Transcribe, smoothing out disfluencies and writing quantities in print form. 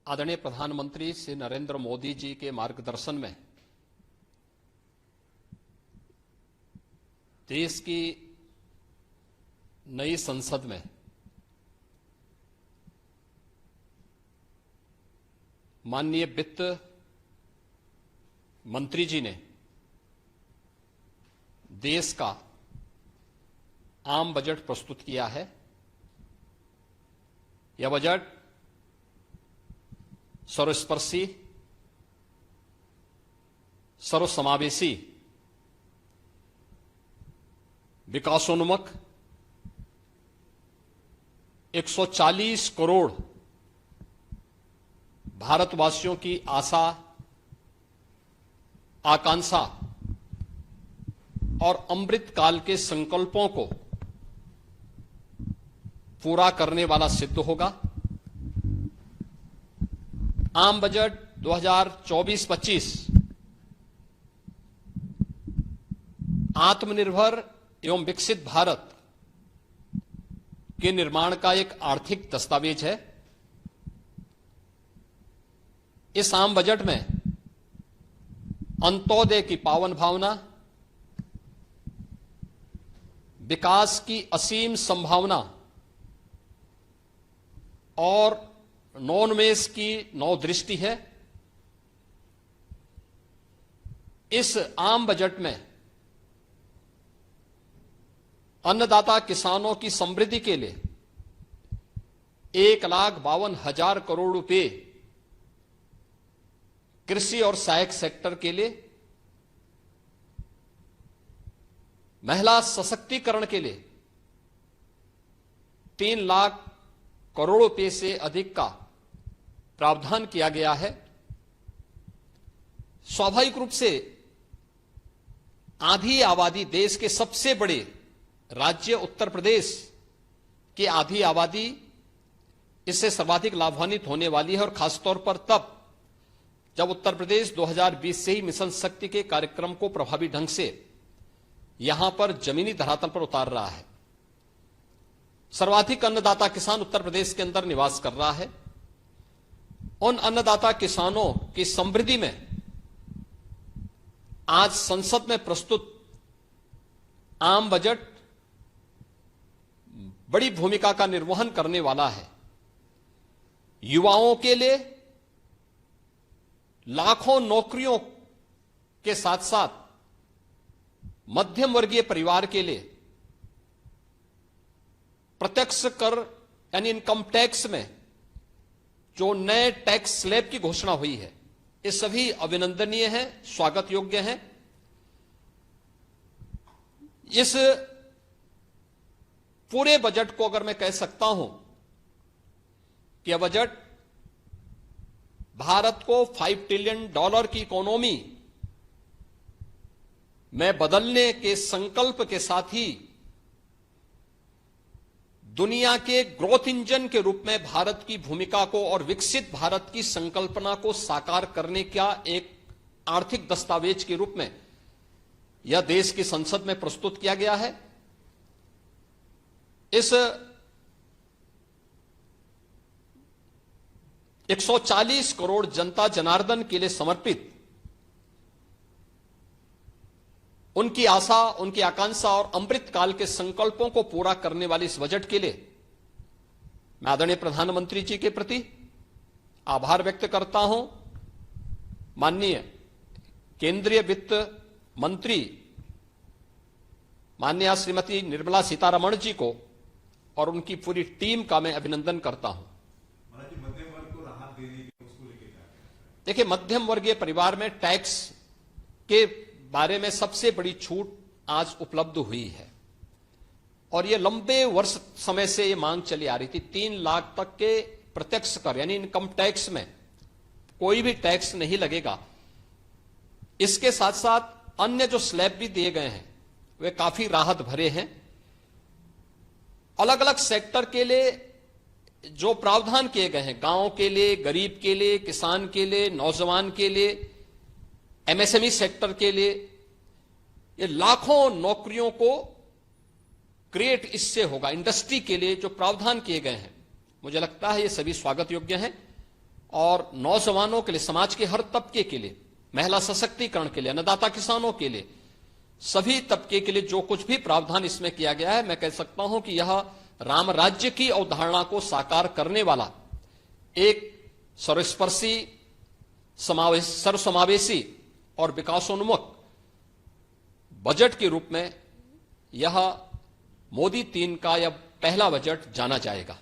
आदरणीय प्रधानमंत्री श्री नरेंद्र मोदी जी के मार्गदर्शन में देश की नई संसद में माननीय वित्त मंत्री जी ने देश का आम बजट प्रस्तुत किया है। यह बजट सर्वस्पर्शी, सर्वसमावेशी, विकासोन्मुख 140 करोड़ भारतवासियों की आशा, आकांक्षा और अमृत काल के संकल्पों को पूरा करने वाला सिद्ध होगा। आम बजट 2024-25 आत्मनिर्भर एवं विकसित भारत के निर्माण का एक आर्थिक दस्तावेज है। इस आम बजट में अंत्योदय की पावन भावना, विकास की असीम संभावना और नवोन्मेष की नवदृष्टि है। इस आम बजट में अन्नदाता किसानों की समृद्धि के लिए 1,52,000 करोड़ रुपए, कृषि और सहायक सेक्टर के लिए, महिला सशक्तिकरण के लिए 3 लाख करोड़ रुपए से अधिक का प्रावधान किया गया है। स्वाभाविक रूप से आधी आबादी, देश के सबसे बड़े राज्य उत्तर प्रदेश की आधी आबादी इससे सर्वाधिक लाभान्वित होने वाली है, और खासतौर पर तब जब उत्तर प्रदेश 2020 से ही मिशन शक्ति के कार्यक्रम को प्रभावी ढंग से यहां पर जमीनी धरातल पर उतार रहा है। सर्वाधिक अन्नदाता किसान उत्तर प्रदेश के अंदर निवास कर रहा है। उन अन्नदाता किसानों की समृद्धि में आज संसद में प्रस्तुत आम बजट बड़ी भूमिका का निर्वहन करने वाला है। युवाओं के लिए लाखों नौकरियों के साथ साथ मध्यम वर्गीय परिवार के लिए प्रत्यक्ष कर यानी इनकम टैक्स में जो नए टैक्स स्लैब की घोषणा हुई है, ये सभी अभिनंदनीय है, स्वागत योग्य है। इस पूरे बजट को अगर मैं कह सकता हूं कि यह बजट भारत को $5 ट्रिलियन की इकोनॉमी में बदलने के संकल्प के साथ ही दुनिया के ग्रोथ इंजन के रूप में भारत की भूमिका को और विकसित भारत की संकल्पना को साकार करने का एक आर्थिक दस्तावेज के रूप में यह देश की संसद में प्रस्तुत किया गया है। इस 140 करोड़ जनता जनार्दन के लिए समर्पित, उनकी आशा, उनकी आकांक्षा और अमृत काल के संकल्पों को पूरा करने वाले इस बजट के लिए मैं आदरणीय प्रधानमंत्री जी के प्रति आभार व्यक्त करता हूं। माननीय केंद्रीय वित्त मंत्री माननीय श्रीमती निर्मला सीतारमण जी को और उनकी पूरी टीम का मैं अभिनंदन करता हूं। देखिए, मध्यम वर्गीय परिवार में टैक्स के बारे में सबसे बड़ी छूट आज उपलब्ध हुई है, और यह लंबे वर्ष समय से यह मांग चली आ रही थी। 3 लाख तक के प्रत्यक्ष कर यानी इनकम टैक्स में कोई भी टैक्स नहीं लगेगा। इसके साथ साथ अन्य जो स्लैब भी दिए गए हैं वे काफी राहत भरे हैं। अलग अलग सेक्टर के लिए जो प्रावधान किए गए हैं, गांव के लिए, गरीब के लिए, किसान के लिए, नौजवान के लिए, एमएसएमई सेक्टर के लिए, ये लाखों नौकरियों को क्रिएट इससे होगा। इंडस्ट्री के लिए जो प्रावधान किए गए हैं, मुझे लगता है ये सभी स्वागत योग्य हैं और नौजवानों के लिए, समाज के हर तबके के लिए, महिला सशक्तिकरण के लिए, अन्नदाता किसानों के लिए, सभी तबके के लिए जो कुछ भी प्रावधान इसमें किया गया है, मैं कह सकता हूं कि यह राम राज्य की अवधारणा को साकार करने वाला एक सर्वस्पर्शी, सर्वसमावेशी और विकासोन्मुख बजट के रूप में यह मोदी 3 का यह पहला बजट जाना जाएगा।